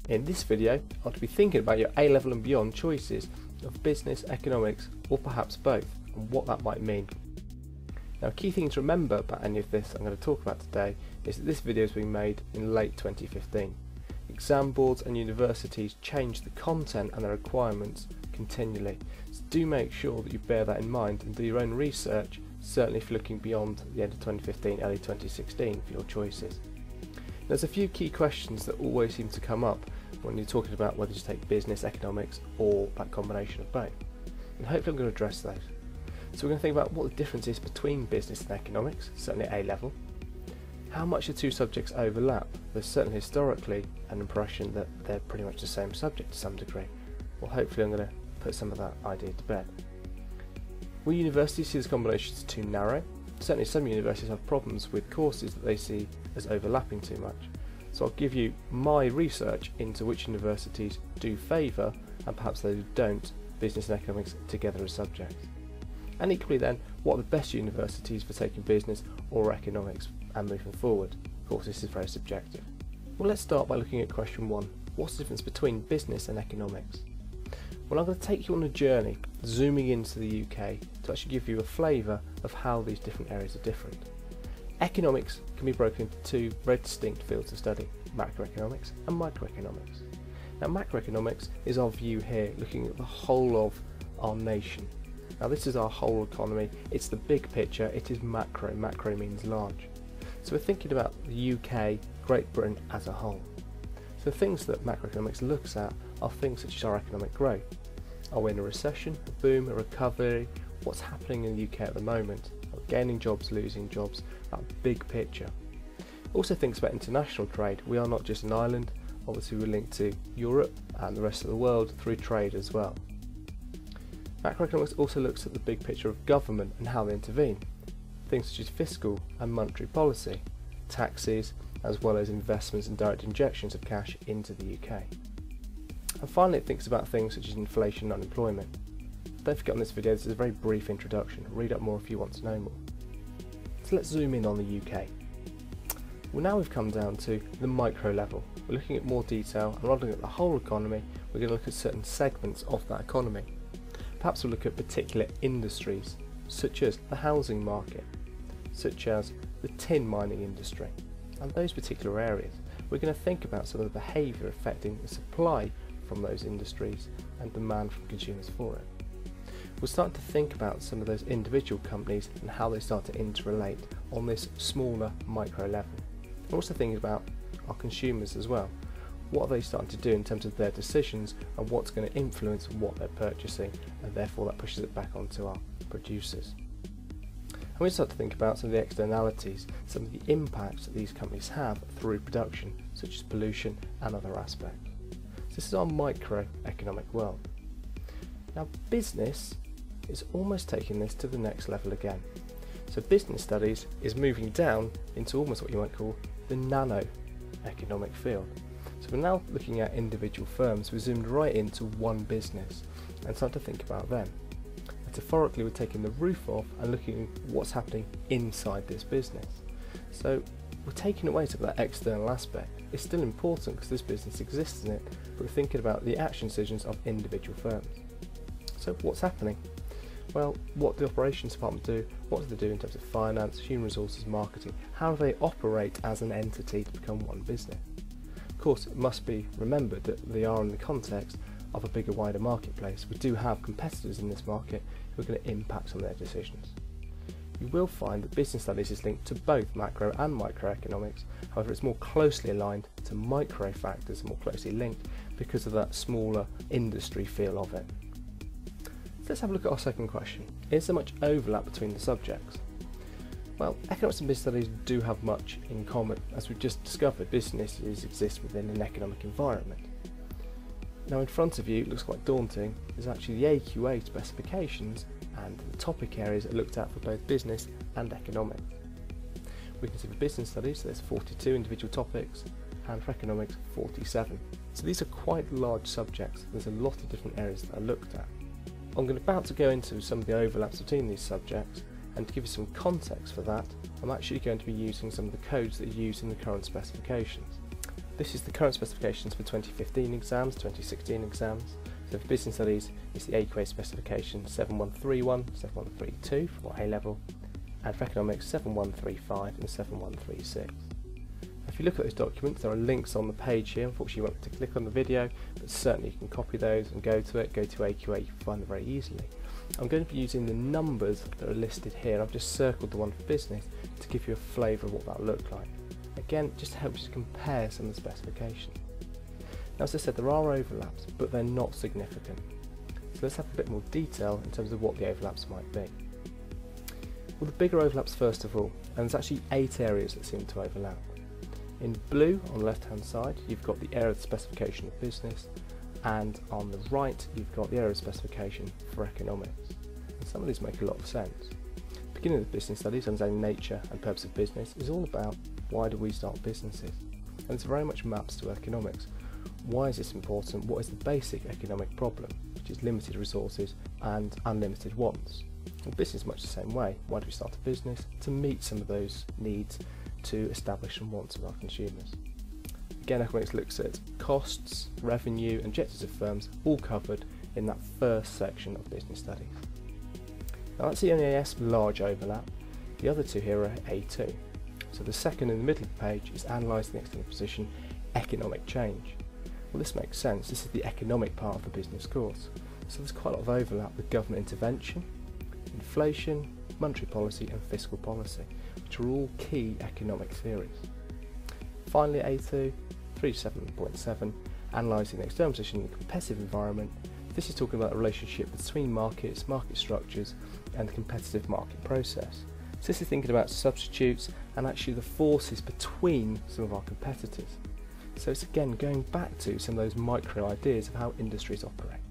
In this video, I'll be thinking about your A-level and beyond choices of business, economics, or perhaps both, and what that might mean. Now, a key thing to remember about any of this I'm going to talk about today is that this video is being made in late 2015. Exam boards and universities change the content and the requirements continually, so do make sure that you bear that in mind and do your own research, certainly if you're looking beyond the end of 2015, early 2016 for your choices. There's a few key questions that always seem to come up when you're talking about whether to take business, economics, or that combination of both, and hopefully I'm going to address those. So we're going to think about what the difference is between business and economics, certainly at A level. How much the two subjects overlap. There's certainly historically an impression that they're pretty much the same subject to some degree. Well, hopefully I'm going to put some of that idea to bed. Will universities see this combination as too narrow? Certainly some universities have problems with courses that they see as overlapping too much. So I'll give you my research into which universities do favour, and perhaps those don't, business and economics together as subjects. And equally then, what are the best universities for taking business or economics and moving forward? Of course, this is very subjective. Well, let's start by looking at question 1. What's the difference between business and economics? Well, I'm going to take you on a journey, zooming into the UK, to actually give you a flavour of how these different areas are different. Economics can be broken into two very distinct fields of study, macroeconomics and microeconomics. Now, macroeconomics is our view here, looking at the whole of our nation. Now, this is our whole economy, it's the big picture, it is macro, macro means large. So we're thinking about the UK, Great Britain as a whole. So the things that macroeconomics looks at are things such as our economic growth. Are we in a recession, a boom, a recovery? What's happening in the UK at the moment? Are we gaining jobs, losing jobs? That big picture. Also thinks about international trade. We are not just an island, obviously we're linked to Europe and the rest of the world through trade as well. Macroeconomics also looks at the big picture of government and how they intervene. Things such as fiscal and monetary policy, taxes, as well as investments and direct injections of cash into the UK. And finally it thinks about things such as inflation and unemployment. Don't forget on this video this is a very brief introduction, read up more if you want to know more. So let's zoom in on the UK. Well, now we've come down to the micro level. We're looking at more detail and rather than looking at the whole economy, we're going to look at certain segments of that economy. Perhaps we'll look at particular industries such as the housing market, such as the tin mining industry, and those particular areas. We're going to think about some of the behaviour affecting the supply from those industries and demand from consumers for it. We'll start to think about some of those individual companies and how they start to interrelate on this smaller micro level. We're also thinking about our consumers as well. What are they starting to do in terms of their decisions and what's going to influence what they're purchasing, and therefore that pushes it back onto our producers. And we start to think about some of the externalities, some of the impacts that these companies have through production, such as pollution and other aspects. So this is our microeconomic world. Now, business is almost taking this to the next level again. So business studies is moving down into almost what you might call the nanoeconomic field. So we're now looking at individual firms. We zoomed right into one business and start to think about them. Metaphorically, we're taking the roof off and looking at what's happening inside this business. So we're taking away some of that external aspect. It's still important because this business exists in it, but we're thinking about the action decisions of individual firms. So what's happening? Well, what do the operations department do? What do they do in terms of finance, human resources, marketing? How do they operate as an entity to become one business? Of course, it must be remembered that they are in the context of a bigger, wider marketplace. We do have competitors in this market who are going to impact on their decisions. You will find that business studies is linked to both macro and microeconomics, however it's more closely aligned to micro factors, more closely linked because of that smaller industry feel of it. So let's have a look at our second question. Is there much overlap between the subjects? Well, economics and business studies do have much in common. As we've just discovered, businesses exist within an economic environment. Now in front of you, it looks quite daunting, is actually the AQA specifications and the topic areas that are looked at for both business and economics. We can see for business studies there's 42 individual topics and for economics 47. So these are quite large subjects, there's a lot of different areas that are looked at. I'm about to go into some of the overlaps between these subjects, and to give you some context for that, I'm actually going to be using some of the codes that are used in the current specifications. This is the current specifications for 2015 exams, 2016 exams. So for business studies, it's the AQA specification 7131, 7132 for A level, and for economics 7135 and 7136. If you look at those documents, there are links on the page here. Unfortunately, you won't be able to click on the video, but certainly you can copy those and go to it, go to AQA, you can find them very easily. I'm going to be using the numbers that are listed here. I've just circled the one for business to give you a flavour of what that looked like. Again, just to help you to compare some of the specifications. Now, as I said, there are overlaps, but they're not significant. So let's have a bit more detail in terms of what the overlaps might be. Well, the bigger overlaps first of all, and there's actually 8 areas that seem to overlap. In blue, on the left-hand side, you've got the area of the specification of business, and on the right, you've got the area of specification for economics. And some of these make a lot of sense. Beginning with business studies, understanding nature and purpose of business, is all about why do we start businesses? And it's very much maps to economics. Why is this important? What is the basic economic problem, which is limited resources and unlimited wants? And business is much the same way. Why do we start a business? To meet some of those needs, to establish some wants of our consumers. Again, economics looks at costs, revenue and objectives of firms, all covered in that first section of business studies. Now that's the only AS large overlap. The other two here are A2. So the second in the middle of the page is analysing the external position, economic change. Well, this makes sense. This is the economic part of the business course. So there's quite a lot of overlap with government intervention, inflation, monetary policy and fiscal policy, which are all key economic theories. Finally, A2, 3.7.7, analysing the external position in the competitive environment. This is talking about the relationship between markets, market structures and the competitive market process. So this is thinking about substitutes and actually the forces between some of our competitors. So it's again going back to some of those micro ideas of how industries operate.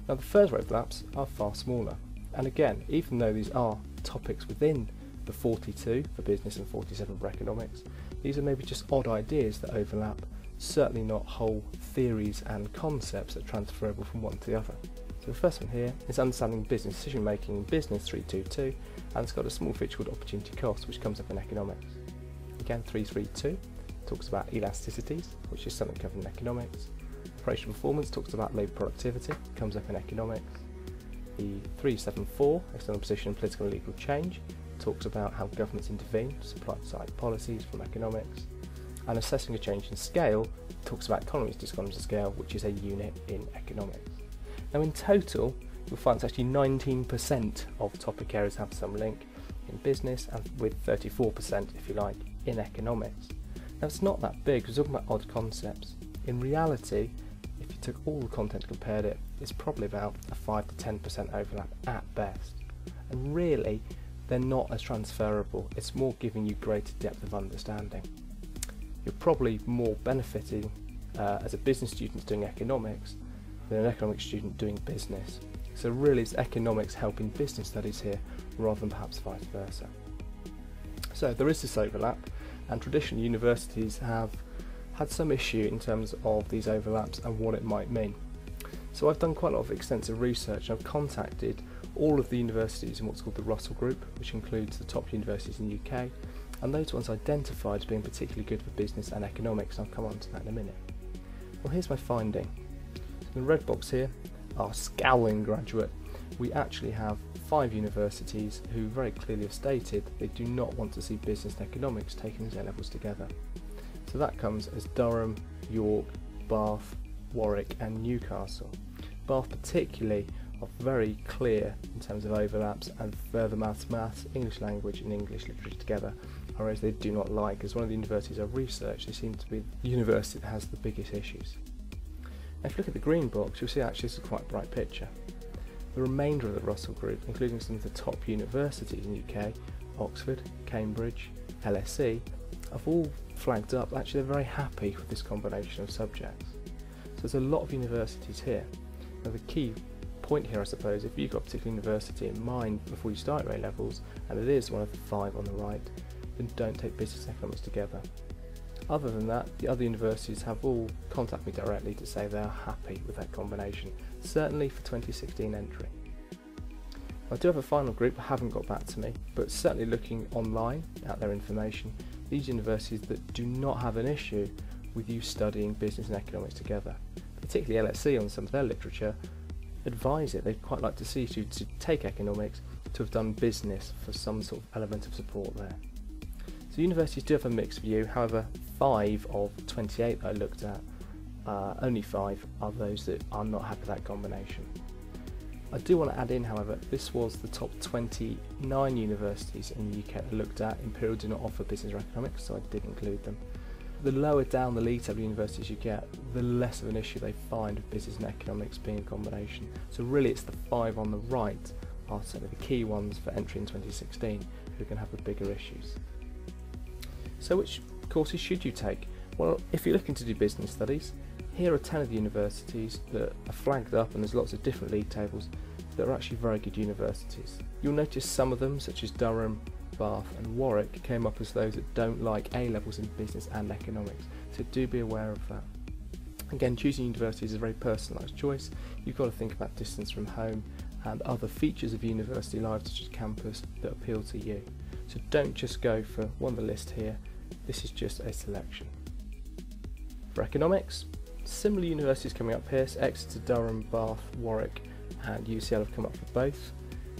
Now the further overlaps are far smaller, and again, even though these are topics within the 42 for business and 47 for economics, these are maybe just odd ideas that overlap, certainly not whole theories and concepts that are transferable from one to the other. So the first one here is understanding business decision making in business 322, and it's got a small feature called opportunity cost, which comes up in economics. Again, 332 talks about elasticities, which is something covered in economics. Operational performance talks about labour productivity, comes up in economics. The 374, external position, political and legal change, talks about how governments intervene to supply side policies from economics. And assessing a change in scale talks about economies to economies of scale, which is a unit in economics. Now in total, you'll find it's actually 19% of topic areas have some link in business, and with 34%, if you like, in economics. Now it's not that big, we're talking about odd concepts. In reality, if you took all the content and compared it, it's probably about a 5 to 10% overlap at best. And really, they're not as transferable. It's more giving you greater depth of understanding. You're probably more benefiting as a business student doing economics than an economics student doing business. So really it's economics helping business studies here rather than perhaps vice versa. So there is this overlap, and traditionally universities have had some issue in terms of these overlaps and what it might mean. So I've done quite a lot of extensive research. I've contacted all of the universities in what's called the Russell Group, which includes the top universities in the UK, and those ones identified as being particularly good for business and economics, and I'll come on to that in a minute. Well, here's my finding. So the red box here, our scowling graduate, we actually have 5 universities who very clearly have stated they do not want to see business and economics taken as A-levels together. So that comes as Durham, York, Bath, Warwick and Newcastle. Bath particularly are very clear in terms of overlaps, and further maths, English language and English literature together are areas they do not like. As one of the universities I've researched, they seem to be the university that has the biggest issues. Now, if you look at the green box, you'll see actually this is quite a bright picture. The remainder of the Russell Group, including some of the top universities in the UK, Oxford, Cambridge, LSE, have all flagged up actually they're very happy with this combination of subjects. So there's a lot of universities here. Now the key point here, I suppose, if you've got a particular university in mind before you start your A-levels, and it is one of the 5 on the right, then don't take business and economics together. Other than that, the other universities have all contacted me directly to say they are happy with that combination, certainly for 2016 entry. I do have a final group who haven't got back to me, but certainly looking online at their information, these universities that do not have an issue with you studying business and economics together. Particularly LSE, on some of their literature, advise it. They'd quite like to see you to take economics, to have done business for some sort of element of support there. So universities do have a mixed view. However, 5 of 28 that I looked at, only 5 are those that are not happy with that combination. I do want to add in, however, this was the top 29 universities in the UK that I looked at. Imperial do not offer business or economics, so I did include them. The lower down the league table universities you get, the less of an issue they find with business and economics being a combination. So really it's the 5 on the right are certainly the key ones for entry in 2016 who are going to have the bigger issues. So which courses should you take? Well, if you're looking to do business studies, here are 10 of the universities that are flagged up, and there's lots of different league tables that are actually very good universities. You'll notice some of them, such as Durham, Bath and Warwick, came up as those that don't like A-levels in business and economics, so do be aware of that. Again, choosing universities is a very personalised choice. You've got to think about distance from home and other features of university life such as campus that appeal to you. So don't just go for one of the list here, this is just a selection. For economics, similar universities coming up here, so Exeter, Durham, Bath, Warwick and UCL have come up for both.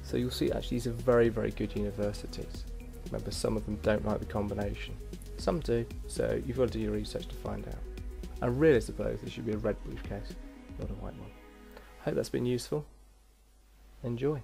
So you'll see actually these are very, very good universities. Remember, some of them don't like the combination. Some do, so you've got to do your research to find out. And really, I suppose there should be a red briefcase, not a white one. Hope that's been useful. Enjoy.